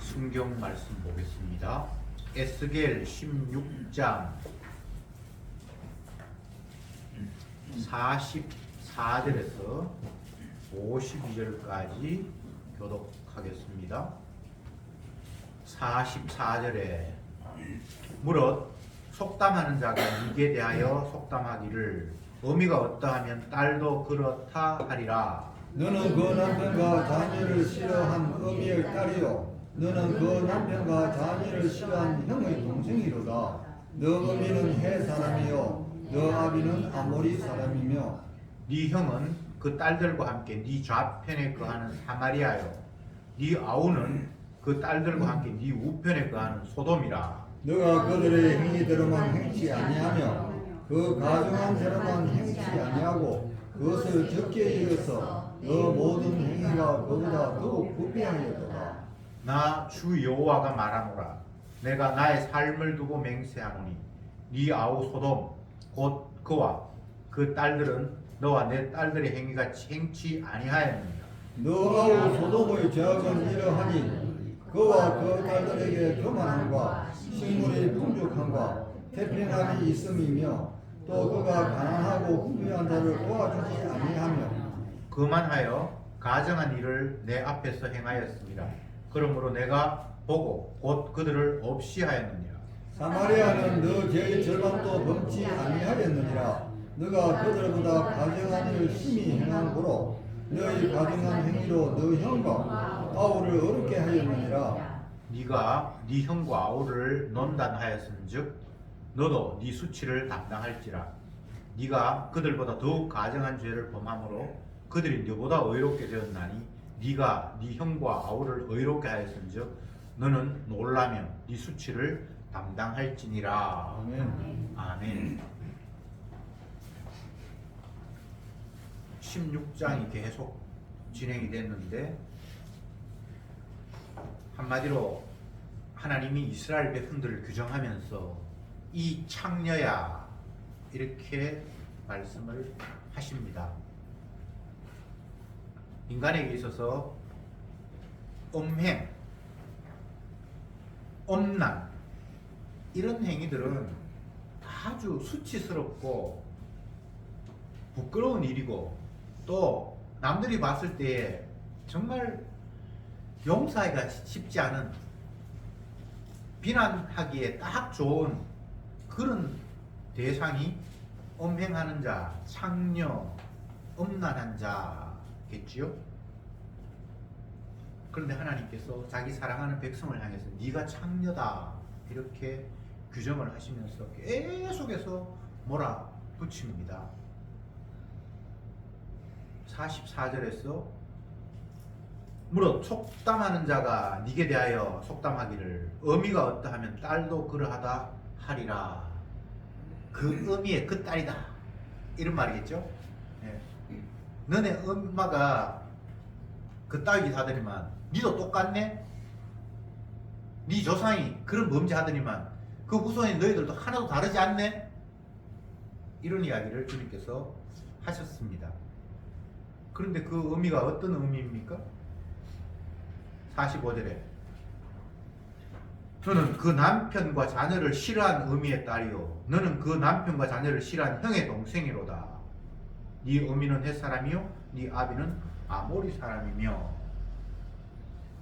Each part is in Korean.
성경 말씀 보겠습니다. 에스겔 16장 44절에서 52절까지 교독하겠습니다. 44절에 무릇 속담하는 자가 이에 대하여 속담하기를 의미가 어떠하면 딸도 그렇다 하리라. 너는 그 남편과 자녀를 싫어한 어미의 딸이요 너는 그 남편과 자녀를 싫어한 형의 동생이로다. 너 어미는 해 사람이요 너 아비는 아모리 사람이며 네 형은 그 딸들과 함께 네 좌편에 거하는 사마리아요 네 아우는 그 딸들과 함께 네 우편에 거하는 소돔이라. 너가 그들의 행위대로만 행치 아니하며 그 가정한 대로만 행치 아니하고 그것을 적게 여겨서 너 모든 행위가 그보다 더욱 부패하였도다. 나 주 여호와가 말하노라. 내가 나의 삶을 두고 맹세하노니 네 아우 소돔 곧 그와 그 딸들은 너와 내 딸들의 행위가 행치 아니하였느니라. 너 아우 소돔의 죄악은 이러하니 그와 그 딸들에게 교만함과 식물이 풍족함과 태평함이 있음이며 또 그가 가난하고 부유한 자를 도와주지 아니하며 그만하여 가정한 일을 내 앞에서 행하였습니다. 그러므로 내가 보고 곧 그들을 없이 하였느니라. 사마리아는 너 죄의 절반도 범치 아니하였느니라. 너가 그들보다 가정한 일을 심히 행한 고로 너희 가정한 행위로 너 형과 아우를 어렵게 하였느니라. 네가 네 형과 아우를 논단하였은즉 너도 네 수치를 담당할지라. 네가 그들보다 더욱 가정한 죄를 범함으로 그들이 너보다 의롭게 되었나니 네가 네 형과 아우를 의롭게 하였은즉 너는 놀라며 네 수치를 담당할지니라. 아멘. 아멘. 16장이 계속 진행이 됐는데 한마디로 하나님이 이스라엘 백성들을 규정하면서 이 창녀야 이렇게 말씀을 하십니다. 인간에게 있어서 음행, 음란 이런 행위들은 아주 수치스럽고 부끄러운 일이고 또 남들이 봤을 때에 정말 용서하기가 쉽지 않은 비난하기에 딱 좋은 그런 대상이 음행하는 자, 창녀, 음란한 자겠지요. 그런데 하나님께서 자기 사랑하는 백성을 향해서 네가 창녀다 이렇게 규정을 하시면서 계속해서 몰아붙입니다. 44절에서 무릇 속담하는 자가 네게 대하여 속담하기를 의미가 어떠하면 딸도 그러하다 하리라. 그 의미의 그 딸이다 이런 말이겠죠. 네. 너네 엄마가 그 딸이기 하더니만 니도 똑같네. 네 조상이 그런 범죄 하더니만 그 후손인 너희들도 하나도 다르지 않네. 이런 이야기를 주님께서 하셨습니다. 그런데 그 의미가 어떤 의미입니까? 45절에 너는 그 남편과 자녀를 싫어한 의미의 딸이요 너는 그 남편과 자녀를 싫어한 형의 동생이로다. 네 어미는 헷 사람이요 네 아비는 아모리 사람이며.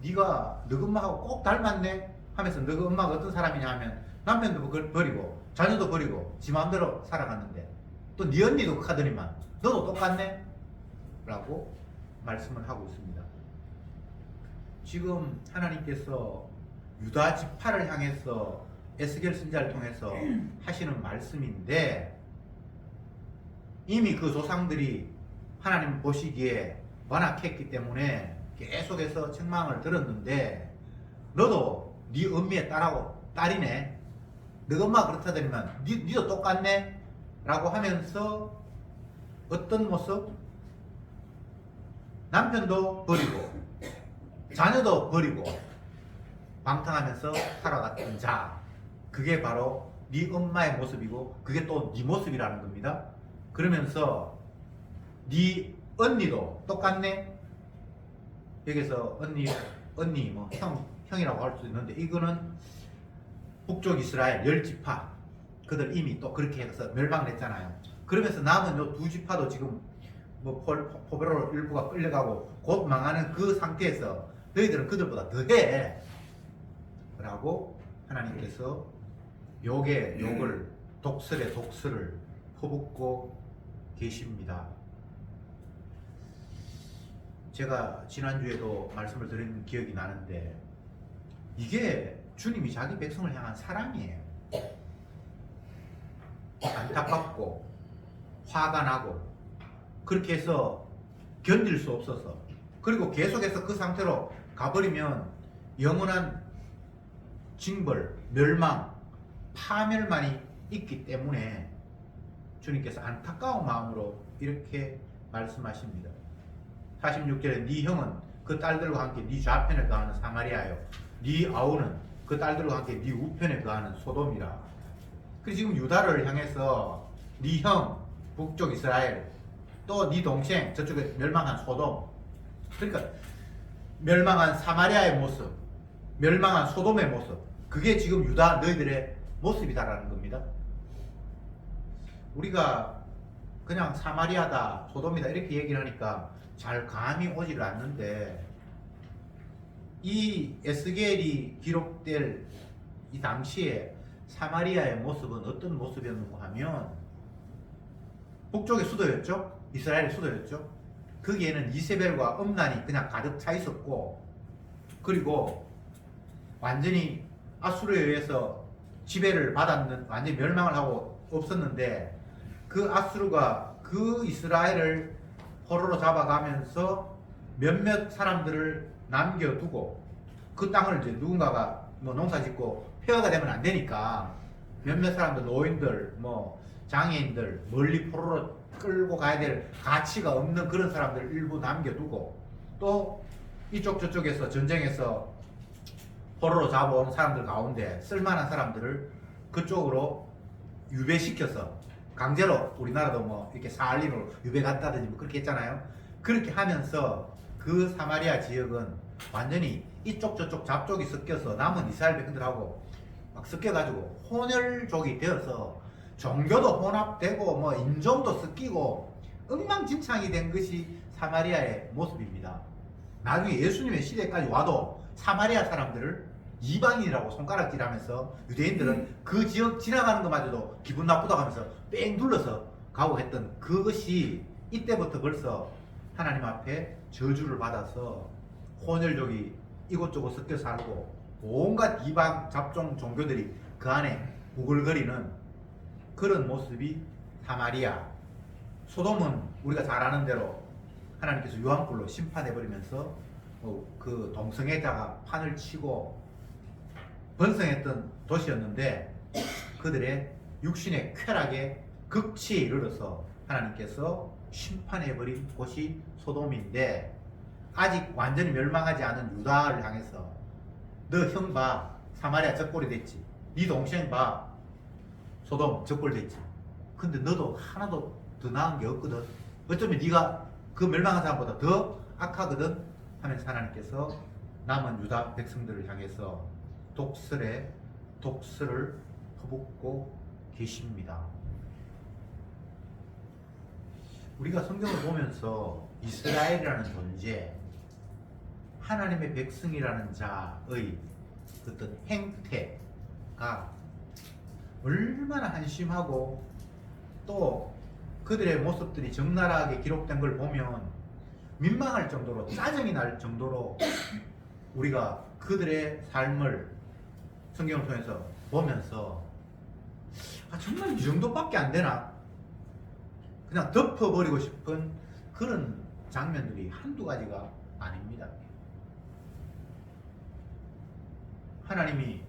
네가 너 엄마하고 꼭 닮았네 하면서 너 엄마가 어떤 사람이냐 하면 남편도 버리고 자녀도 버리고 지 마음대로 살아갔는데 또 네 언니도 하더니만 너도 똑같네 라고 말씀을 하고 있습니다. 지금 하나님께서 유다 지파를 향해서 에스겔 선지자를 통해서 하시는 말씀인데 이미 그 조상들이 하나님 보시기에 완악했기 때문에 계속해서 책망을 들었는데 너도 네 엄미의 딸이네. 너 엄마가 그렇다더니만 니도 똑같네 라고 하면서 어떤 모습? 남편도 버리고 자녀도 버리고 방탕하면서 살아갔던 자, 그게 바로 네 엄마의 모습이고 그게 또 네 모습이라는 겁니다. 그러면서 네 언니도 똑같네. 여기서 언니 언니, 뭐 형이라고 할 수 있는데 이거는 북쪽 이스라엘 10지파 그들 이미 또 그렇게 해서 멸망을 했잖아요. 그러면서 남은 요 2지파도 지금 뭐 포베로 일부가 끌려가고 곧 망하는 그 상태에서 너희들은 그들보다 더해 라고 하나님께서 욕을 독설의 독설을 퍼붓고 계십니다. 제가 지난주에도 말씀을 드린 기억이 나는데 이게 주님이 자기 백성을 향한 사랑이에요. 안타깝고 화가 나고 그렇게 해서 견딜 수 없어서 그리고 계속해서 그 상태로 가버리면 영원한 징벌, 멸망, 파멸만이 있기 때문에 주님께서 안타까운 마음으로 이렇게 말씀하십니다. 46절에 네 형은 그 딸들과 함께 네 좌편에 거하는 사마리아요 네 아우는 그 딸들과 함께 네 우편에 거하는 소돔이라. 그래서 지금 유다를 향해서 네 형 북쪽 이스라엘 또 네 동생 저쪽에 멸망한 소돔, 그러니까 멸망한 사마리아의 모습, 멸망한 소돔의 모습, 그게 지금 유다 너희들의 모습이다라는 겁니다. 우리가 그냥 사마리아다 소돔이다 이렇게 얘기를 하니까 잘 감이 오질 않는데 이 에스겔이 기록될 이 당시에 사마리아의 모습은 어떤 모습이었는가 하면 북쪽의 수도였죠. 이스라엘의 수도였죠. 거기에는 이세벨과 음란이 그냥 가득 차 있었고 그리고 완전히 아수르에 의해서 지배를 받았는 완전히 멸망을 하고 없었는데 그 아수르가 그 이스라엘을 포로로 잡아가면서 몇몇 사람들을 남겨두고 그 땅을 이제 누군가가 뭐 농사 짓고 폐허가 되면 안 되니까 몇몇 사람들 노인들 뭐 장애인들 멀리 포로로 끌고 가야 될 가치가 없는 그런 사람들 일부 남겨두고 또 이쪽 저쪽에서 전쟁에서 포로로 잡아온 사람들 가운데 쓸만한 사람들을 그쪽으로 유배시켜서 강제로 우리나라도 뭐 이렇게 사할린으로 유배 갔다든지 뭐 그렇게 했잖아요. 그렇게 하면서 그 사마리아 지역은 완전히 이쪽 저쪽 잡족이 섞여서 남은 이스라엘 백성들하고 막 섞여가지고 혼혈족이 되어서 종교도 혼합되고 뭐 인종도 섞이고 엉망진창이 된 것이 사마리아의 모습입니다. 나중에 예수님의 시대까지 와도 사마리아 사람들을 이방인이라고 손가락질하면서 유대인들은 그 지역 지나가는 것마저도 기분 나쁘다고 하면서 뺑 둘러서 가고 했던 그것이 이때부터 벌써 하나님 앞에 저주를 받아서 혼혈족이 이곳저곳 섞여 살고 온갖 이방 잡종 종교들이 그 안에 우글거리는 그런 모습이 사마리아. 소돔은 우리가 잘 아는 대로 하나님께서 유황불로 심판해버리면서 그 동성애자가 판을 치고 번성했던 도시였는데 그들의 육신의 쾌락에 극치에 이르러서 하나님께서 심판해버린 곳이 소돔인데 아직 완전히 멸망하지 않은 유다를 향해서 너 형 봐 사마리아 적골이 됐지, 네 동생 봐 소돔 적골 됐지, 근데 너도 하나도 더 나은 게 없거든, 어쩌면 네가 그 멸망한 사람보다 더 악하거든 하면서 하나님께서 남은 유다 백성들을 향해서 독설의 독설을 퍼붓고 계십니다. 우리가 성경을 보면서 이스라엘이라는 존재, 하나님의 백성이라는 자의 어떤 행태가 얼마나 한심하고 또 그들의 모습들이 적나라하게 기록된 걸 보면 민망할 정도로 짜증이 날 정도로 우리가 그들의 삶을 성경을 통해서 보면서 정말 이 정도밖에 안 되나 그냥 덮어버리고 싶은 그런 장면들이 한두 가지가 아닙니다. 하나님이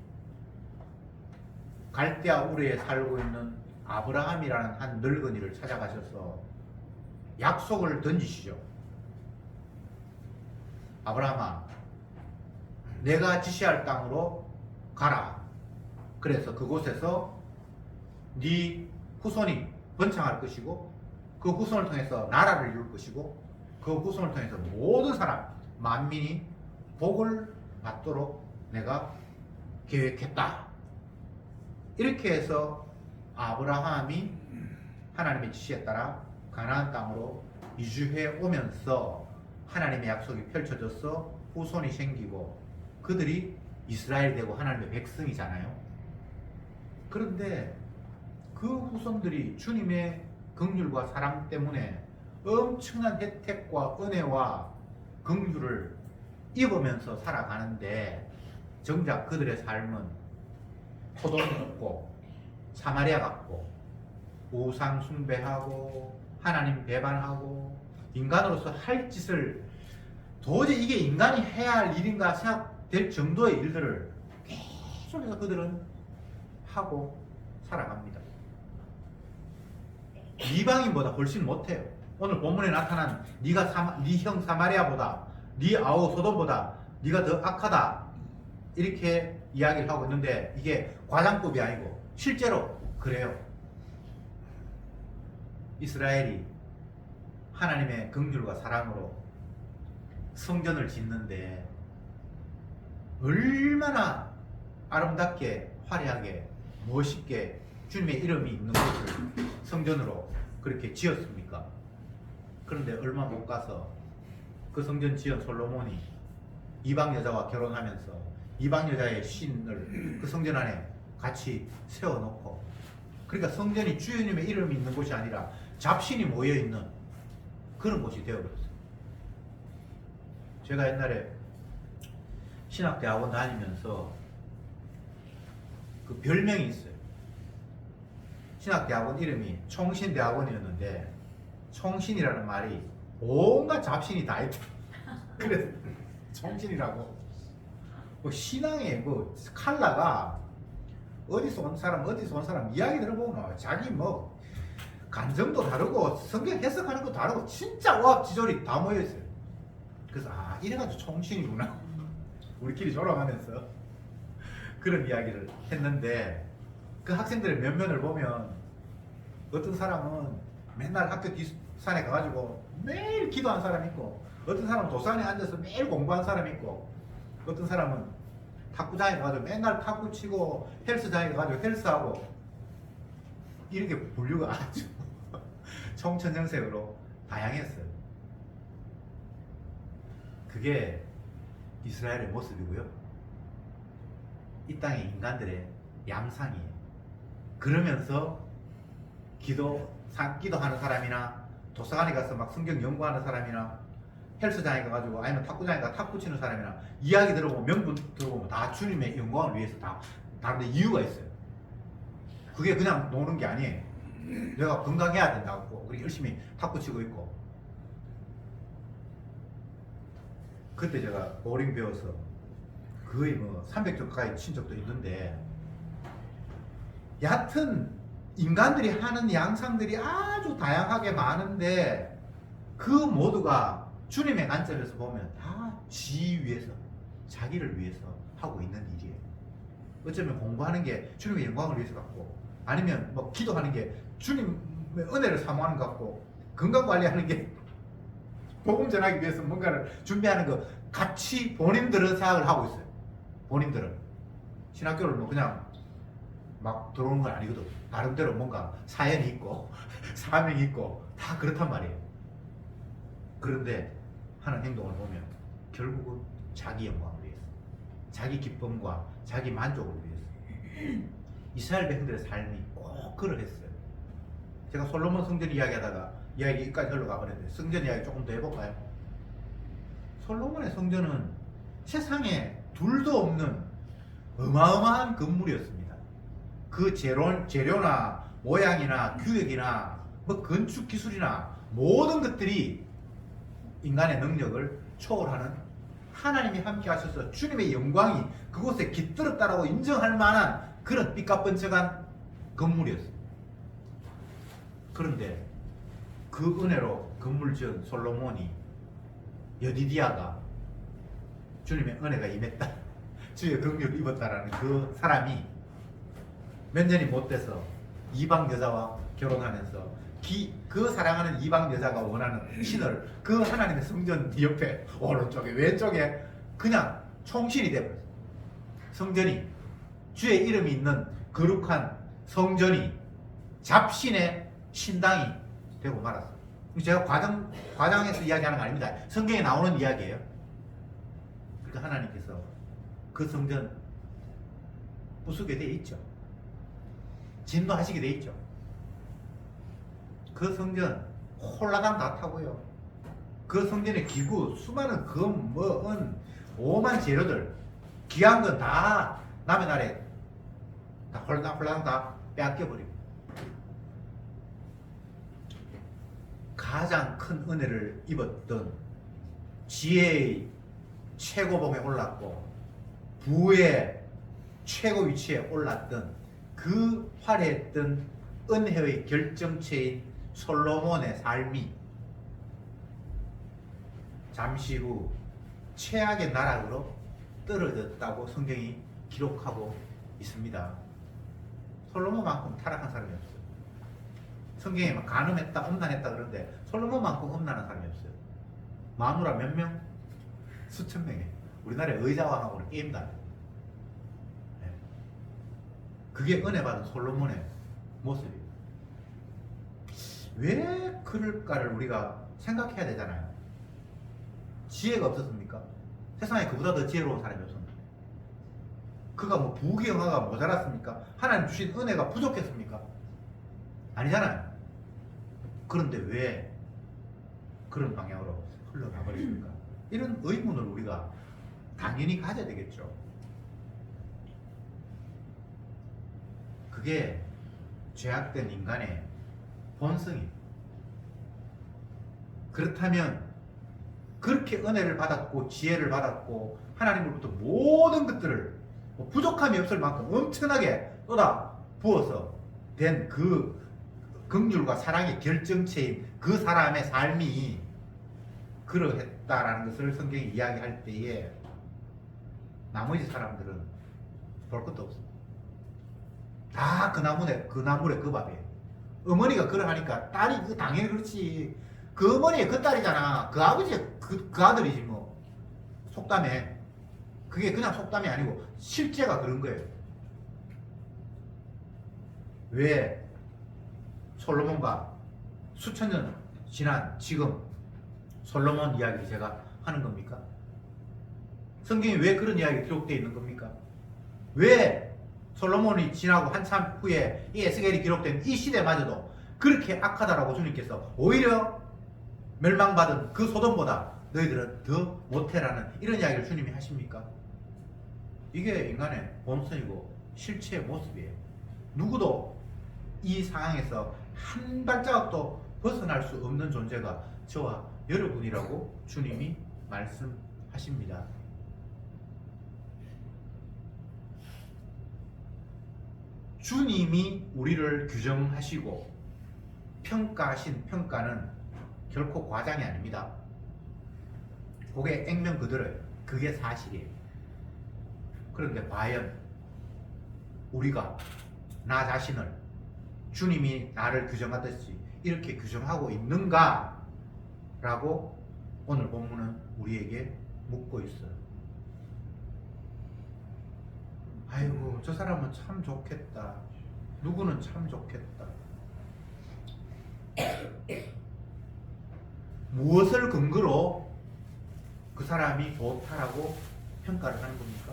갈대아 우르에 살고 있는 아브라함이라는 한 늙은이를 찾아가셔서 약속을 던지시죠. 아브라함아, 내가 지시할 땅으로 가라. 그래서 그곳에서 네 후손이 번창할 것이고 그 후손을 통해서 나라를 이룰 것이고 그 후손을 통해서 모든 사람 만민이 복을 받도록 내가 계획했다. 이렇게 해서 아브라함이 하나님의 지시에 따라 가나안 땅으로 이주해 오면서 하나님의 약속이 펼쳐져서 후손이 생기고 그들이 이스라엘이 되고 하나님의 백성이잖아요. 그런데 그 후손들이 주님의 긍휼과 사랑 때문에 엄청난 혜택과 은혜와 긍휼을 입으면서 살아가는데 정작 그들의 삶은 포도주 먹고 사마리아 같고 우상 숭배하고 하나님 배반하고 인간으로서 할 짓을 도저히 이게 인간이 해야 할 일인가 생각될 정도의 일들을 계속해서 그들은 하고 살아갑니다. 이방인보다 훨씬 못해요. 오늘 본문에 나타난 네가 네 형 사마리아보다 네 아우 소돔보다 네가 더 악하다 이렇게 이야기를 하고 있는데 이게 과장법이 아니고 실제로 그래요. 이스라엘이 하나님의 긍휼과 사랑으로 성전을 짓는데 얼마나 아름답게 화려하게 멋있게 주님의 이름이 있는 곳을 성전으로 그렇게 지었습니까? 그런데 얼마 못 가서 그 성전 지은 솔로몬이 이방 여자와 결혼하면서 이방 여자의 신을 그 성전 안에 같이 세워놓고 그러니까 성전이 주님의 이름이 있는 곳이 아니라 잡신이 모여있는 그런 곳이 되어버렸어요. 제가 옛날에 신학대학원 다니면서 그 별명이 있어요. 신학대학원 이름이 총신대학원이었는데 총신이라는 말이 온갖 잡신이 다 있다. 그래서 총신이라고. 뭐 신앙의 뭐 칼라가 어디서 온 사람 이야기 들어보면 자기 뭐 간정도 다르고 성경 해석하는 것도 다르고 진짜 오합지졸이 다 모여있어요. 그래서 이래가지고 총신이구나. 우리끼리 졸업하면서 그런 이야기를 했는데 그 학생들의 면면을 보면 어떤 사람은 맨날 학교 뒷산에 가가지고 매일 기도한 사람 있고 어떤 사람은 도산에 앉아서 매일 공부한 사람 있고 어떤 사람은 탁구장에 가가지고 맨날 탁구 치고 헬스장에 가가지고 헬스하고 이렇게 분류가 아주 총천연색으로 다양했어요. 그게 이스라엘의 모습이고요. 이 땅의 인간들의 양상이에요. 그러면서 기도하는 사람이나 도서관에 가서 막 성경 연구하는 사람이나 헬스장에 가가지고 아니면 탁구장에 가서 탁구 치는 사람이나 이야기 들어보면 명분 들어보면 다 주님의 영광을 위해서 다 다른데 이유가 있어요. 그게 그냥 노는 게 아니에요. 내가 건강해야 된다고 우리 열심히 탁구 치고 있고 그때 제가 보링 배워서 거의 뭐 300점 가까이 친 적도 있는데 얕은 인간들이 하는 양상들이 아주 다양하게 많은데 그 모두가 주님의 관점에서 보면 다 지 위해서 자기를 위해서 하고 있는 일이에요. 어쩌면 공부하는 게 주님의 영광을 위해서 같고 아니면 뭐 기도하는 게 주님의 은혜를 사모하는 것 같고 건강관리하는 게 복음 전하기 위해서 뭔가를 준비하는 거 같이 본인들은 생각을 하고 있어요. 본인들은 신학교를 뭐 그냥 막 들어오는 건 아니거든. 나름대로 뭔가 사연이 있고 사명이 있고 다 그렇단 말이에요. 그런데 하는 행동을 보면 결국은 자기 영광을 위해서 자기 기쁨과 자기 만족을 위해서 이스라엘 백성들의 삶이 꼭 그러했어요. 제가 솔로몬 성전 이야기하다가 이야기까지 흘러가 버렸는데 성전 이야기 조금 더 해볼까요? 솔로몬의 성전은 세상에 둘도 없는 어마어마한 건물이었습니다. 그 재료나 모양이나 규격이나 뭐 건축 기술이나 모든 것들이 인간의 능력을 초월하는 하나님이 함께 하셔서 주님의 영광이 그곳에 깃들었다라고 인정할 만한 그런 삐까뻔쩍한 건물이었어요. 그런데 그 은혜로 건물 지은 솔로몬이 여디디아가 주님의 은혜가 임했다. 주의 긍휼을 입었다라는 그 사람이 몇 년이 못 돼서 이방 여자와 결혼하면서 그 사랑하는 이방 여자가 원하는 신을 그 하나님의 성전 옆에 오른쪽에 왼쪽에 그냥 총신이 되어버렸어요. 성전이, 주의 이름이 있는 거룩한 성전이 잡신의 신당이 되고 말았어요. 제가 과장해서 이야기하는 거 아닙니다. 성경에 나오는 이야기예요. 그러니까 하나님께서 그 성전 부수게 돼 있죠. 진노하시게 돼 있죠. 그 성전 홀라당 다 타고요. 그 성전의 기구, 수많은 금, 뭐, 은, 오만 재료들, 귀한 건 다 남의 나라에 다 홀라당 다 빼앗겨버리고, 가장 큰 은혜를 입었던, 지혜의 최고봉에 올랐고 부의 최고 위치에 올랐던 그 화려했던 은혜의 결정체인 솔로몬의 삶이 잠시 후 최악의 나락으로 떨어졌다고 성경이 기록하고 있습니다. 솔로몬만큼 타락한 사람이 없어요. 성경에 막 간음했다, 음란했다 그러는데 솔로몬만큼 음란한 사람이 없어요. 마누라 몇 명? 수천 명이에요. 우리나라의 의자왕하고는 게임도 안 해요. 네. 그게 은혜 받은 솔로몬의 모습이에요. 왜 그럴까를 우리가 생각해야 되잖아요. 지혜가 없었습니까? 세상에 그보다 더 지혜로운 사람이 없었는데 그가 뭐 부귀영화가 모자랐습니까? 하나님 주신 은혜가 부족했습니까? 아니잖아요. 그런데 왜 그런 방향으로 흘러가 버렸습니까? 이런 의문을 우리가 당연히 가져야 되겠죠. 그게 죄악된 인간의 본성이. 그렇다면 그렇게 은혜를 받았고 지혜를 받았고 하나님으로부터 모든 것들을 뭐 부족함이 없을 만큼 엄청나게 쏟아 부어서 된 그 긍휼과 사랑의 결정체인 그 사람의 삶이 그러했다라는 것을 성경이 이야기할 때에 나머지 사람들은 볼 것도 없습니다. 다 그 나물에 그 밥이에요. 어머니가 그러하니까 딸이 당연히 그렇지. 그 어머니의 그 딸이잖아. 그 아버지의 그 아들이지 뭐. 속담에. 그게 그냥 속담이 아니고 실제가 그런 거예요. 왜 솔로몬과 수천 년 지난 지금 솔로몬 이야기를 제가 하는 겁니까? 성경에 왜 그런 이야기가 기록되어 있는 겁니까? 왜 솔로몬이 지나고 한참 후에 이 에스겔이 기록된 이 시대마저도 그렇게 악하다라고 주님께서 오히려 멸망받은 그 소돔보다 너희들은 더 못해라는 이런 이야기를 주님이 하십니까? 이게 인간의 본성이고 실체의 모습이에요. 누구도 이 상황에서 한 발자국도 벗어날 수 없는 존재가 저와 여러분이라고 주님이 말씀하십니다. 주님이 우리를 규정하시고 평가하신 평가는 결코 과장이 아닙니다. 그게 액면 그대로예요. 그게 사실이에요. 그런데 과연 우리가 나 자신을 주님이 나를 규정하듯이 이렇게 규정하고 있는가? 라고 오늘 본문은 우리에게 묻고 있어요. 아이고 저 사람은 참 좋겠다. 누구는 참 좋겠다. 무엇을 근거로 그 사람이 좋다라고 평가를 하는 겁니까?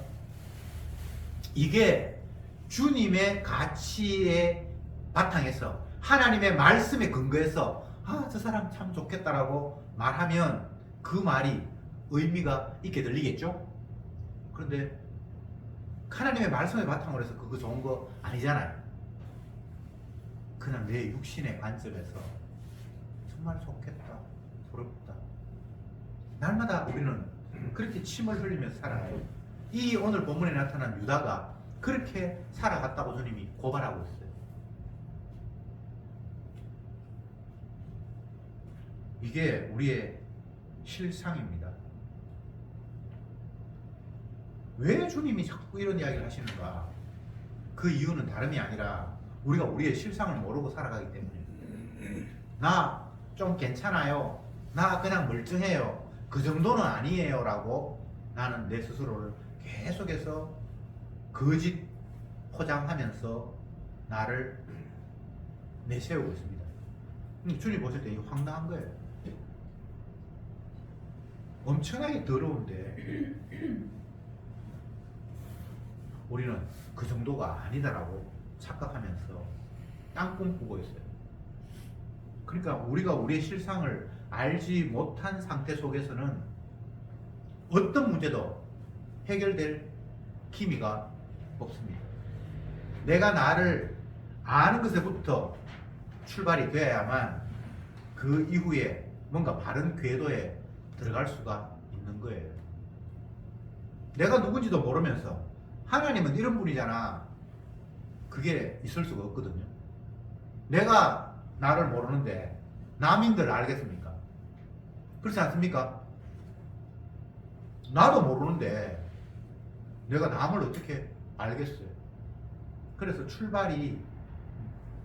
이게 주님의 가치의 바탕에서 하나님의 말씀에 근거해서 저 사람 참 좋겠다라고 말하면 그 말이 의미가 있게 들리겠죠? 그런데 하나님의 말씀의 바탕으로 해서 그거 좋은 거 아니잖아요. 그냥 내 육신의 관점에서 정말 좋겠다, 부럽다. 날마다 우리는 그렇게 침을 흘리면서 살아요. 이 오늘 본문에 나타난 유다가 그렇게 살아갔다고 주님이 고발하고 있어요. 이게 우리의 실상입니다. 왜 주님이 자꾸 이런 이야기를 하시는가? 그 이유는 다름이 아니라 우리가 우리의 실상을 모르고 살아가기 때문입니다. 나 좀 괜찮아요. 나 그냥 멀쩡해요. 그 정도는 아니에요. 라고 나는 내 스스로를 계속해서 거짓 포장하면서 나를 내세우고 있습니다. 주님 보실 때 이거 황당한 거예요. 엄청나게 더러운데 우리는 그 정도가 아니다라고 착각하면서 땅 꿈꾸고 있어요. 그러니까 우리가 우리의 실상을 알지 못한 상태 속에서는 어떤 문제도 해결될 기미가 없습니다. 내가 나를 아는 것에부터 출발이 되어야만 그 이후에 뭔가 바른 궤도에 들어갈 수가 있는 거예요. 내가 누군지도 모르면서 하나님은 이런 분이잖아. 그게 있을 수가 없거든요. 내가 나를 모르는데 남인들 알겠습니까? 그렇지 않습니까? 나도 모르는데 내가 남을 어떻게 알겠어요? 그래서 출발이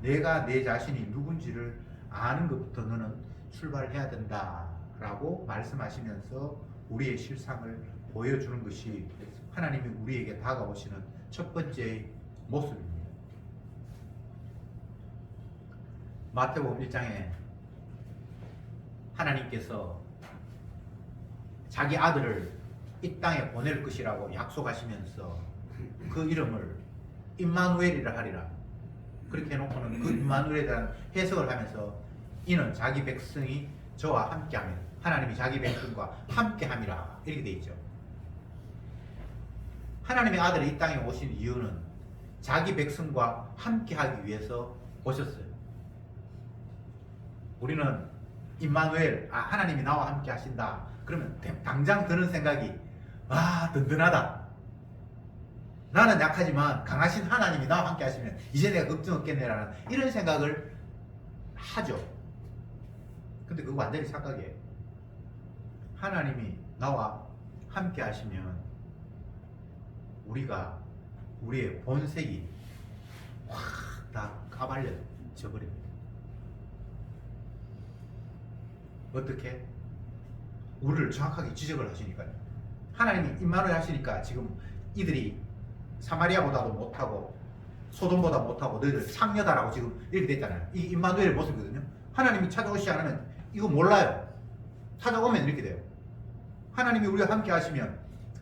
내가 내 자신이 누군지를 아는 것부터 너는 출발해야 된다라고 말씀하시면서 우리의 실상을 보여주는 것이 하나님이 우리에게 다가오시는 첫 번째 모습입니다. 마태복음 1장에 하나님께서 자기 아들을 이 땅에 보낼 것이라고 약속하시면서 그 이름을 임마누엘이라 하리라 그렇게 해놓고는 그 임마누엘에 대한 해석을 하면서 이는 자기 백성이 저와 함께함이라 하나님이 자기 백성과 함께함이라 이렇게 돼 있죠. 하나님의 아들이 이 땅에 오신 이유는 자기 백성과 함께하기 위해서 오셨어요. 우리는 임마누엘, 하나님이 나와 함께 하신다. 그러면 당장 드는 생각이 든든하다. 나는 약하지만 강하신 하나님이 나와 함께 하시면 이제 내가 걱정 없겠네라는 이런 생각을 하죠. 근데 그거 완전히 착각이에요. 하나님이 나와 함께 하시면 우리가 우리의 본색이 확 다 까발려져 버립니다. 어떻게? 우리를 정확하게 지적을 하시니까요. 하나님이 임마누엘 하시니까 지금 이들이 사마리아보다도 못하고 소돔보다 못하고 너희들 상여다라고 지금 이렇게 됐잖아요. 이게 임마누엘의 모습이거든요. 하나님이 찾아오시지 않으면 이거 몰라요. 찾아오면 이렇게 돼요. 하나님이 우리와 함께 하시면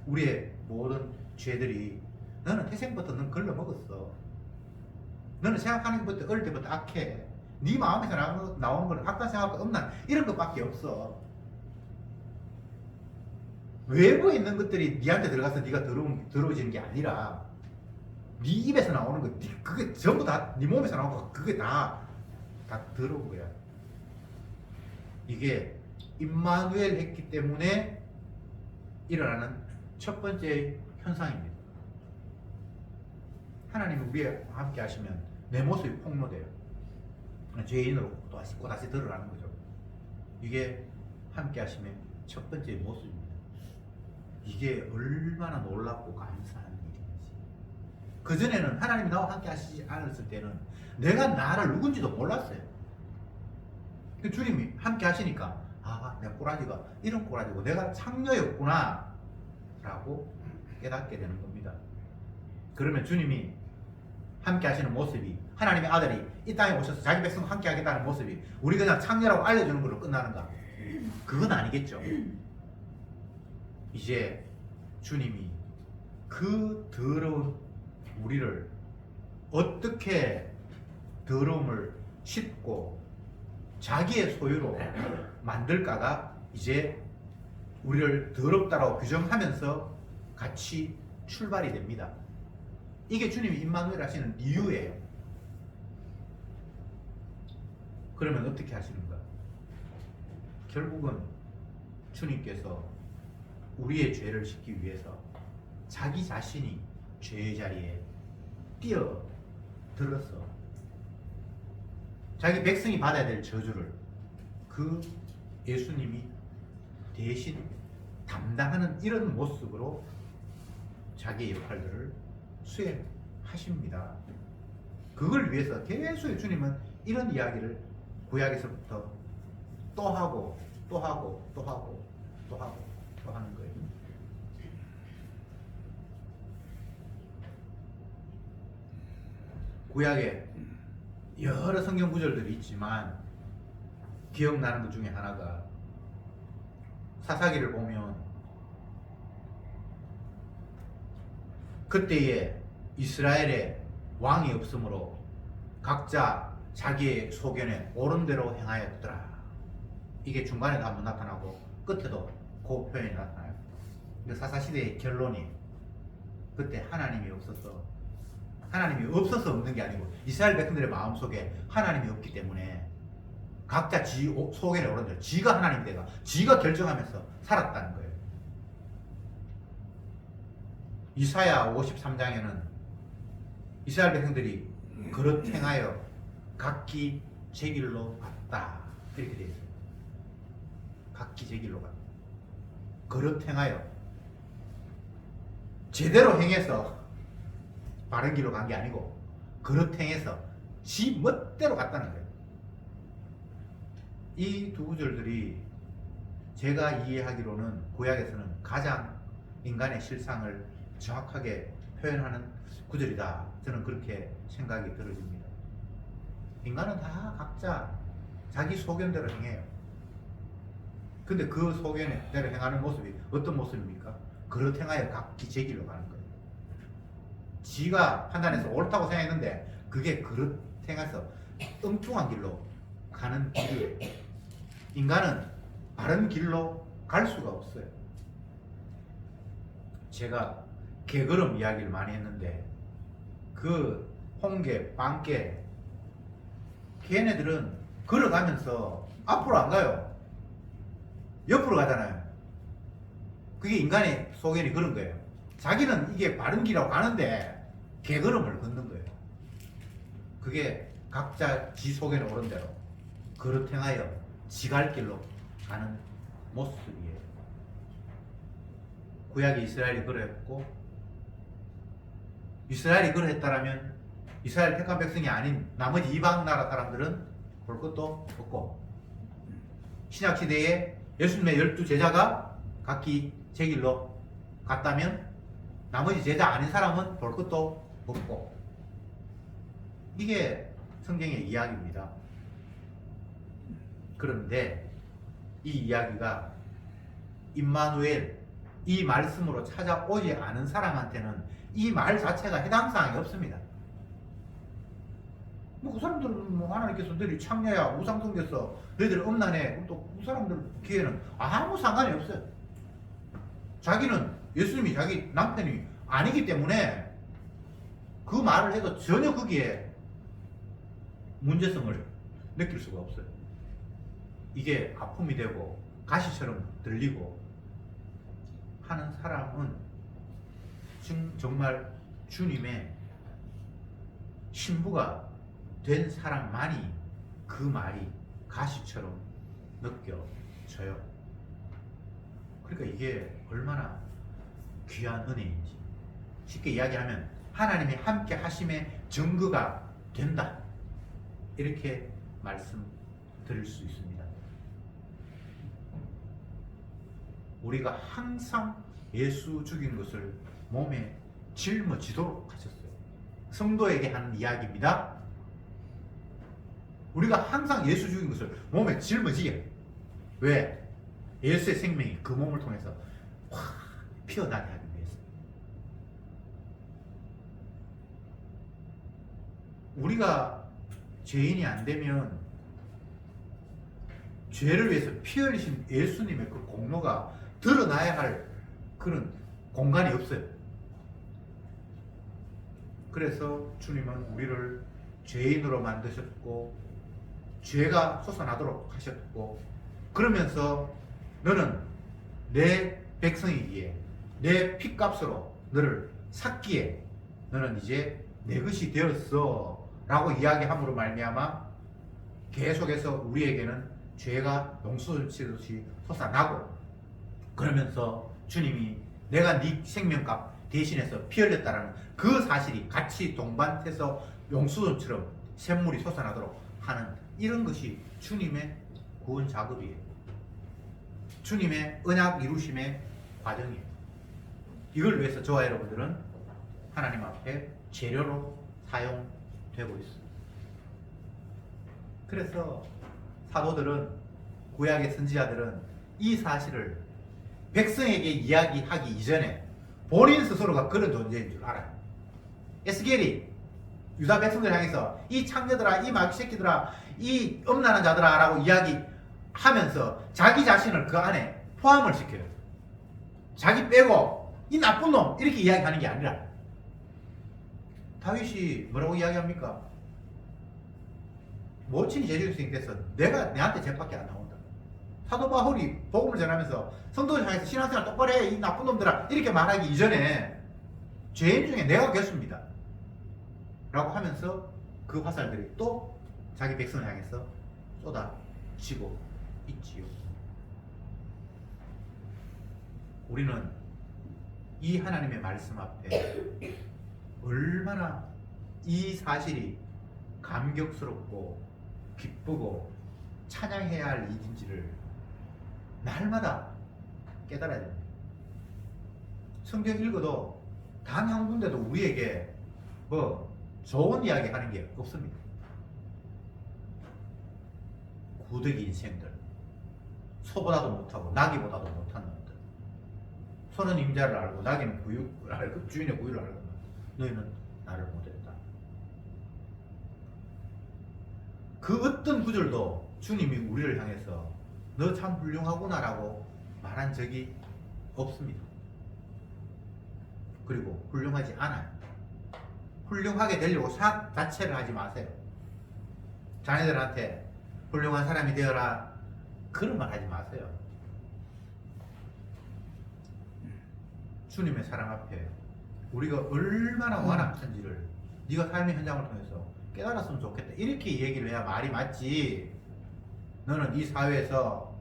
우리의 모든 죄들이 너는 태생부터 넌 걸러먹었어. 너는 생각하는 것부터 어릴 때부터 악해. 네 마음에서 나오는 건 악한 생각과 음란 이런 것밖에 없어. 외부에 있는 것들이 네한테 들어가서 네가 더러워지는 게 아니라 네 입에서 나오는 거 그게 전부 다 네 몸에서 나오는 거 그게 다 더러운 거야. 이게 임마누엘 했기 때문에 일어나는 첫 번째 현상입니다. 하나님이 우리와 함께 하시면 내 모습이 폭로돼요. 죄인으로 또다시 드러나는 거죠. 이게 함께 하심의 첫 번째 모습입니다. 이게 얼마나 놀랍고 감사한 일인지. 그전에는 하나님이 나와 함께 하시지 않았을 때는 내가 나를 누군지도 몰랐어요. 주님이 함께 하시니까 내 꼬라지가 이런 꼬라지고 내가 창녀였구나 라고 깨닫게 되는 겁니다. 그러면 주님이 함께 하시는 모습이 하나님의 아들이 이 땅에 오셔서 자기 백성과 함께 하겠다는 모습이 우리 그냥 창녀라고 알려주는 걸로 끝나는가? 그건 아니겠죠. 이제 주님이 그 더러운 우리를 어떻게 더러움을 씻고 자기의 소유로 만들까가 이제 우리를 더럽다라고 규정하면서 같이 출발이 됩니다. 이게 주님이 임마누엘 하시는 이유예요. 그러면 어떻게 하시는가? 결국은 주님께서 우리의 죄를 씻기 위해서 자기 자신이 죄의 자리에 뛰어들었어. 자기 백성이 받아야 될 저주를 그 예수님이 대신 담당하는 이런 모습으로 자기의 역할들을 수행하십니다. 그걸 위해서 계속 주님은 이런 이야기를 구약에서부터 또 하고 또 하고 또 하고 또 하고 또 하는 거예요. 구약에 여러 성경 구절들이 있지만 기억나는 것 중에 하나가 사사기를 보면 그때에 이스라엘에 왕이 없으므로 각자 자기의 소견에 옳은 대로 행하였더라. 이게 중간에도 한번 나타나고 끝에도 그 표현이 나타나요. 근데 사사시대의 결론이 그때 하나님이 없어서 없는 게 아니고 이스라엘 백성들의 마음속에 하나님이 없기 때문에 각자 지 소견에 옳은 대로 지가 하나님 되가 지가 결정하면서 살았다는 거예요. 이사야 53장에는 이스라엘 백성들이 그릇 행하여 각기 제 길로 갔다 이렇게 되어 있어요. 각기 제 길로 갔다. 그릇 행하여 제대로 행해서 바른 길로 간 게 아니고 그릇 행해서 지 멋대로 갔다는 거예요. 이 두 구절들이 제가 이해하기로는 구약에서는 가장 인간의 실상을 정확하게 표현하는 구절이다. 저는 그렇게 생각이 들어집니다. 인간은 다 각자 자기 소견대로 행해요. 근데 그 소견대로 행하는 모습이 어떤 모습입니까? 그릇 행하여 각기 제 길로 가는 거예요. 지가 판단해서 옳다고 생각했는데 그게 그릇 행해서 엉뚱한 길로 가는 길을 인간은 바른 길로 갈 수가 없어요. 제가 개걸음 이야기를 많이 했는데 그 홍게, 빵게 걔네들은 걸어가면서 앞으로 안 가요. 옆으로 가잖아요. 그게 인간의 소견이 그런 거예요. 자기는 이게 바른 길이라고 가는데 개걸음을 걷는 거예요. 그게 각자 지 소견에 오른 대로 그릇 행하여 지갈 길로 가는 모습이에요. 구약의 이스라엘이 그러했고 이스라엘이 그러했다라면 이스라엘 택한 백성이 아닌 나머지 이방 나라 사람들은 볼 것도 없고 신약시대에 예수님의 12제자가 각기 제 길로 갔다면 나머지 제자 아닌 사람은 볼 것도 없고 이게 성경의 이야기입니다. 그런데 이 이야기가 임마누엘 이 말씀으로 찾아오지 않은 사람한테는 이 말 자체가 해당사항이 없습니다. 뭐 그 사람들은 뭐 하나님께서 너희 창녀야 우상숭배서 너희들 음란해 또 그 사람들 귀에는 아무 상관이 없어요. 자기는 예수님이 자기 남편이 아니기 때문에 그 말을 해도 전혀 거기에 문제성을 느낄 수가 없어요. 이게 아픔이 되고 가시처럼 들리고 하는 사람은 정말 주님의 신부가 된 사람만이 그 말이 가시처럼 느껴져요. 그러니까 이게 얼마나 귀한 은혜인지 쉽게 이야기하면 하나님이 함께 하심의 증거가 된다 이렇게 말씀드릴 수 있습니다. 우리가 항상 예수 죽인 것을 몸에 짊어지도록 하셨어요. 성도에게 하는 이야기입니다. 우리가 항상 예수 죽인 것을 몸에 짊어지게. 왜? 예수의 생명이 그 몸을 통해서 확 피어나게 하기 위해서. 우리가 죄인이 안 되면 죄를 위해서 피 흘리신 예수님의 그 공로가 드러나야 할 그런 공간이 없어요. 그래서 주님은 우리를 죄인으로 만드셨고 죄가 솟아나도록 하셨고 그러면서 너는 내 백성이기에 내 핏값으로 너를 샀기에 너는 이제 내 것이 되었어 라고 이야기함으로 말미암아 계속해서 우리에게는 죄가 용서치듯이 솟아나고 그러면서 주님이 내가 네 생명값 대신해서 피 흘렸다라는 그 사실이 같이 동반해서 용수돈처럼 샘물이 솟아나도록 하는 이런 것이 주님의 구원 작업이에요. 주님의 언약 이루심의 과정이에요. 이걸 위해서 저와 여러분들은 하나님 앞에 재료로 되고 있어. 그래서 사도들은, 구약의 선지자들은 이 사실을 백성에게 이야기하기 이전에 본인 스스로가 그런 존재인 줄 알아요. 에스겔이 유다 백성들 향해서 이 창녀들아, 이 마귀 새끼들아, 이 음란한 자들아 라고 이야기하면서 자기 자신을 그 안에 포함을 시켜요. 자기 빼고 이 나쁜 놈 이렇게 이야기하는 게 아니라, 다윗이 뭐라고 이야기합니까? 모친이 제주교수님 돼서 내한테 죄밖에 안 나온다. 사도 바울이 복음을 전하면서 성도들 향해서 신앙생활 똑바로 해, 이 나쁜 놈들아 이렇게 말하기 이전에 죄인 중에 내가 괴수입니다 라고 하면서 그 화살들이 또 자기 백성을 향해서 쏟아지고 있지요. 우리는 이 하나님의 말씀 앞에 얼마나 이 사실이 감격스럽고 기쁘고 찬양해야 할 일인지를 날마다 깨달아야 됩니다. 성경 읽어도 단 한 군데도 우리에게 뭐 좋은 이야기 하는 게 없습니다. 구더기 인생들, 소보다도 못하고 나귀보다도 못한 놈들, 소는 임자를 알고 나귀는 부유를 알고 주인의 부유를 알고 너희는 나를 못했다. 그 어떤 구절도 주님이 우리를 향해서 너 참 훌륭하구나 라고 말한 적이 없습니다. 그리고 훌륭하지 않아요. 훌륭하게 되려고 생각 자체를 하지 마세요. 자녀들한테 훌륭한 사람이 되어라 그런 말 하지 마세요. 주님의 사랑 앞에 우리가 얼마나 완악한지를 네가 삶의 현장을 통해서 깨달았으면 좋겠다 이렇게 얘기를 해야 말이 맞지. 너는 이 사회에서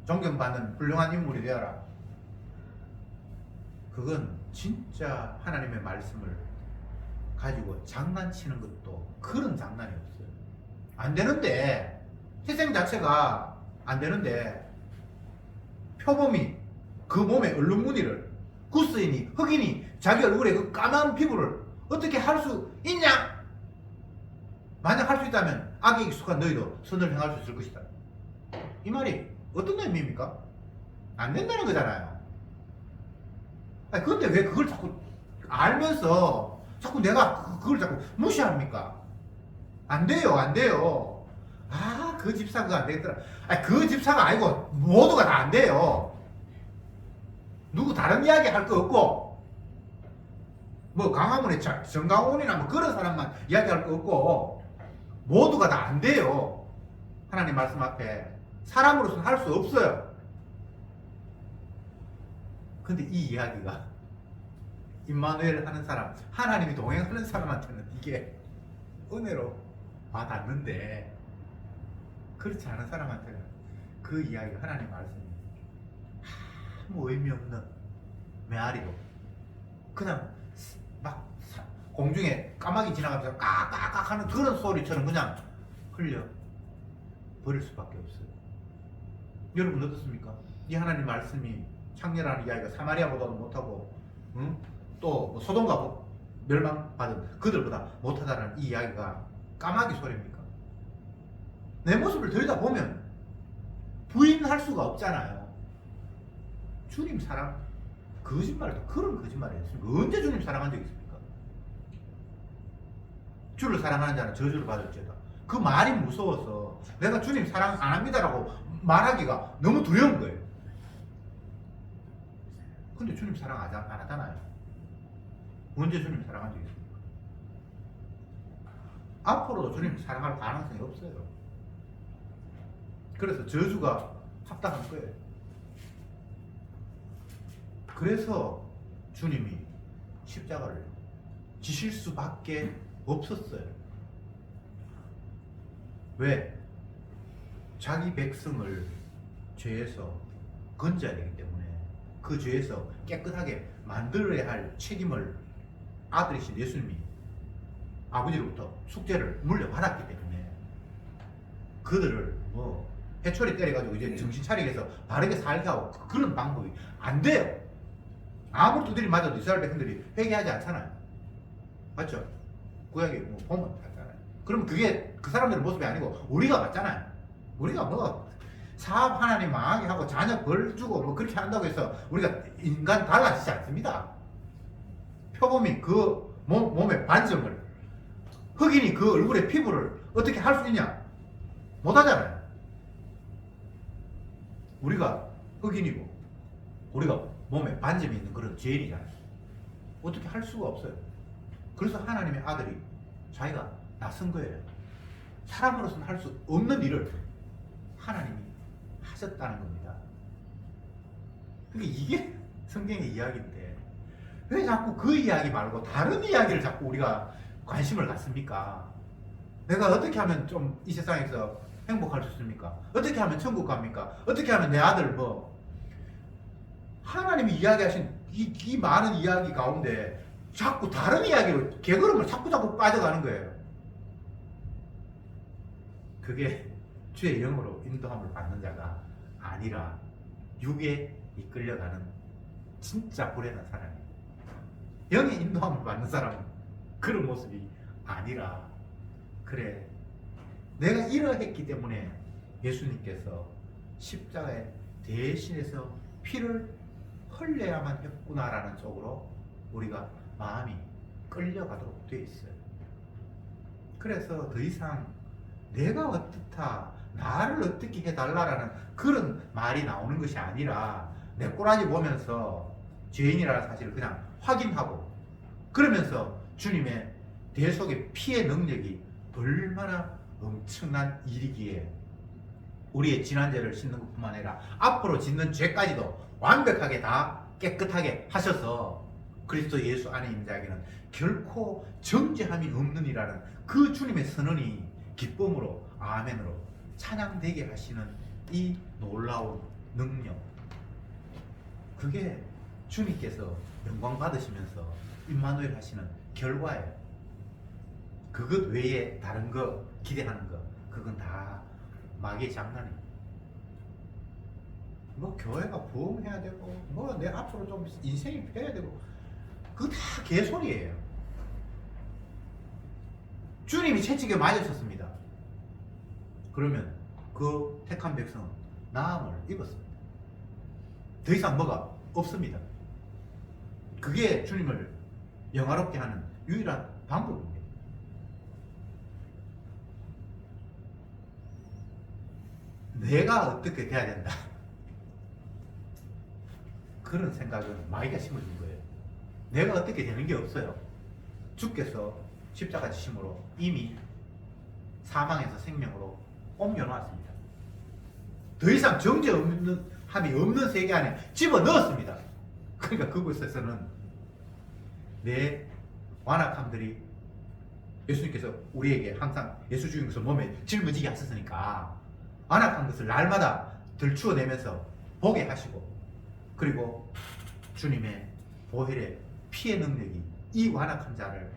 존경받는 훌륭한 인물이 되어라. 그건 진짜 하나님의 말씀을 가지고 장난치는 것도 그런 장난이 없어요. 안 되는데, 태생 자체가 안 되는데 표범이 그 몸의 얼룩무늬를 구스이니 흑이니 자기 얼굴에 그 까만 피부를 어떻게 할 수 있냐? 만약 할 수 있다면 악에 익숙한 너희도 선을 행할 수 있을 것이다. 이 말이 어떤 의미입니까? 안 된다는 거잖아요. 아니, 그런데 왜 그걸 자꾸 알면서 자꾸 내가 그걸 자꾸 무시합니까? 안 돼요, 안 돼요. 아, 그 집사 그거 안 되겠더라. 아니, 그 집사가 아니고 모두가 다 안 돼요. 누구 다른 이야기 할 거 없고, 뭐 강화문의 정강훈이나 뭐 그런 사람만 이야기할 거 없고, 모두가 다 안 돼요. 하나님 말씀 앞에 사람으로서는 할 수 없어요. 근데 이 이야기가 임마누엘을 하는 사람, 하나님이 동행하는 사람한테는 이게 은혜로 와닿는데, 그렇지 않은 사람한테는 그 이야기가 하나님 말씀이 아무 의미 없는 메아리로 그냥 막 공중에 까마귀 지나가면서 까까까 하는 그런 소리처럼 그냥 흘려 버릴 수밖에 없어요. 여러분 어떻습니까? 이 하나님 말씀이 창녀라는 이야기가 사마리아보다도 못하고, 또 소돔과 멸망받은 그들보다 못하다는 이 이야기가 까마귀 소리입니까? 내 모습을 들여다보면 부인할 수가 없잖아요. 주님 사랑, 거짓말도 그런 거짓말이 있습니까? 언제 주님 사랑한 적 있습니까? 주를 사랑하는 자는 저주를 받을지어다. 그 말이 무서워서 내가 주님 사랑 안 합니다라고 말하기가 너무 두려운 거예요. 근데 주님 사랑 안 하잖아요. 언제 주님 사랑한 적 있습니까? 앞으로도 주님 사랑할 가능성이 없어요. 그래서 저주가 합당한 거예요. 그래서 주님이 십자가를 지실 수밖에 없었어요. 왜? 자기 백성을 죄에서 건져야 되기 때문에, 그 죄에서 깨끗하게 만들어야 할 책임을 아들이신 예수님이 아버지로부터 숙제를 물려받았기 때문에 그들을 뭐 해초리 때려가지고 이제 정신 차리게 해서 바르게 살게 하고 그런 방법이 안 돼요. 아무리 두드리 맞아도 이스라엘 백성들이 회개하지 않잖아요. 맞죠? 구약에 뭐 보면 알잖아요. 그러면 그게 그 사람들의 모습이 아니고 우리가 맞잖아요. 우리가 뭐 사업 하나님 망하게 하고 자녀 벌 주고 뭐 그렇게 한다고 해서 우리가 인간 달라지지 않습니다. 표범이 그 몸의 반점을, 흑인이 그 얼굴의 피부를 어떻게 할 수 있냐? 못하잖아요. 우리가 흑인이고 우리가 몸에 반점이 있는 그런 죄인이잖아요. 어떻게 할 수가 없어요. 그래서 하나님의 아들이 자기가 나선 거예요. 사람으로서는 할 수 없는 일을 하나님이 하셨다는 겁니다. 그러니까 이게 성경의 이야기인데 왜 자꾸 그 이야기 말고 다른 이야기를 자꾸 우리가 관심을 갖습니까? 내가 어떻게 하면 좀 이 세상에서 행복할 수 있습니까? 어떻게 하면 천국 갑니까? 어떻게 하면 내 아들 뭐 하나님이 이야기하신 이 많은 이야기 가운데 자꾸 다른 이야기로 개걸음을 자꾸 빠져가는 거예요. 그게 주의 영으로 인도함을 받는 자가 아니라 육에 이끌려가는 진짜 불행한 사람이에요. 영의 인도함을 받는 사람은 그런 모습이 아니라, 그래 내가 이러했기 때문에 예수님께서 십자가에 대신해서 피를 흘려야만 했구나라는 쪽으로 우리가 마음이 끌려가도록 되어 있어요. 그래서 더 이상 내가 어떻다, 나를 어떻게 해달라라는 그런 말이 나오는 것이 아니라 내 꼬라지 보면서 죄인이라는 사실을 그냥 확인하고, 그러면서 주님의 대속의 피의 능력이 얼마나 엄청난 일이기에 우리의 지난 죄를 씻는 것뿐만 아니라 앞으로 짓는 죄까지도 완벽하게 다 깨끗하게 하셔서 그리스도 예수 안에 있는 자에게는 결코 정죄함이 없느니라는 그 주님의 선언이 기쁨으로 아멘으로 찬양되게 하시는 이 놀라운 능력, 그게 주님께서 영광 받으시면서 임마누엘 하시는 결과예요. 그것 외에 다른 거 기대하는 거, 그건 다 마귀의 장난이에요. 뭐 교회가 부흥해야 되고 뭐 내 앞으로 좀 인생이 펴야 되고, 그거 다 개소리예요. 주님이 채찍에 맞으셨습니다. 그러면 그 택한 백성은 나음을 입었습니다. 더 이상 뭐가 없습니다. 그게 주님을 영화롭게 하는 유일한 방법입니다. 내가 어떻게 돼야 된다, 그런 생각은 마귀가 심어준 거예요. 내가 어떻게 되는 게 없어요. 주께서 십자가 지심으로 이미 사망에서 생명으로 옮겨놨습니다. 더 이상 정죄 없는 함이 없는 세계 안에 집어넣었습니다. 그러니까 그곳에서는 내 완악함들이, 예수님께서 우리에게 항상 예수 죽인 것을 몸에 짊어지게 하셨으니까 완악한 것을 날마다 들추어내면서 보게 하시고, 그리고 주님의 보혈의 피의 능력이 이 완악한 자를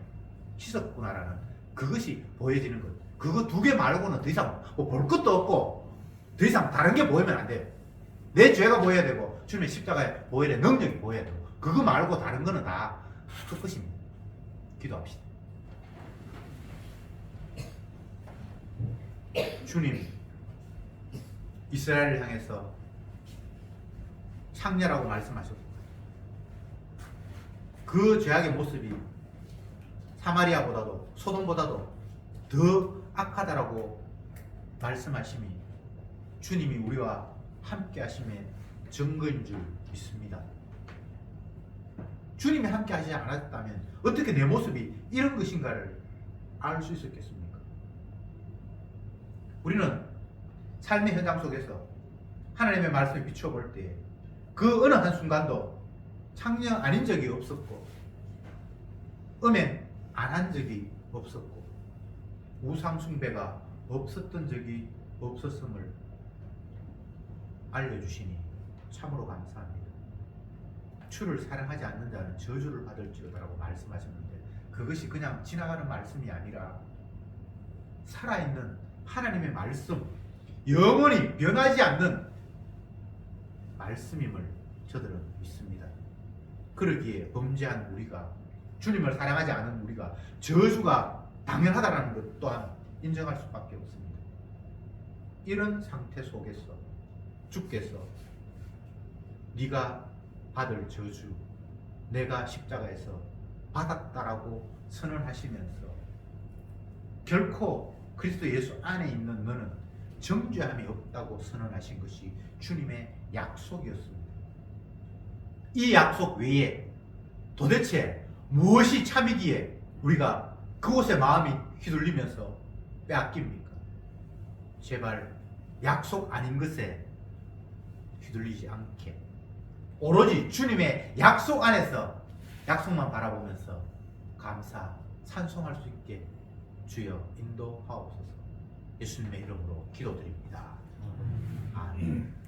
씻었구나라는 그것이 보여지는 것. 그거 두 개 말고는 더 이상 뭐 볼 것도 없고 더 이상 다른 게 보이면 안 돼요. 내 죄가 보여야 되고 주님의 십자가의 보혈의 능력이 보여야 되고, 그거 말고 다른 거는 다 헛것입니다. 기도합시다. 주님, 이스라엘을 향해서 창녀라고 말씀하셨고, 그 죄악의 모습이 사마리아보다도 소돔보다도 더 악하다라고 말씀하심이 주님이 우리와 함께 하심의 증거인 줄 믿습니다. 주님이 함께 하시지 않았다면 어떻게 내 모습이 이런 것인가를 알 수 있었겠습니까? 우리는 삶의 현장 속에서 하나님의 말씀을 비추어 볼 때 그 어느 한순간도 창녀 아닌 적이 없었고 음행 안 한 적이 없었고 우상 숭배가 없었던 적이 없었음을 알려주시니 참으로 감사합니다. 주를 사랑하지 않는 자는 저주를 받을지어다라고 말씀하셨는데, 그것이 그냥 지나가는 말씀이 아니라 살아있는 하나님의 말씀, 영원히 변하지 않는 말씀임을 저들은 믿습니다. 그러기에 범죄한 우리가, 주님을 사랑하지 않은 우리가 저주가 당연하다는 것 또한 인정할 수밖에 없습니다. 이런 상태 속에서 주께서 네가 받을 저주 내가 십자가에서 받았다라고 선언하시면서 결코 그리스도 예수 안에 있는 너는 정죄함이 없다고 선언하신 것이 주님의 약속이었습니다. 이 약속 외에 도대체 무엇이 참이기에 우리가 그곳에 마음이 휘둘리면서 빼앗깁니까? 제발 약속 아닌 것에 휘둘리지 않게 오로지 주님의 약속 안에서 약속만 바라보면서 감사, 찬송할 수 있게 주여 인도하옵소서. 예수님의 이름으로 기도드립니다. 아멘.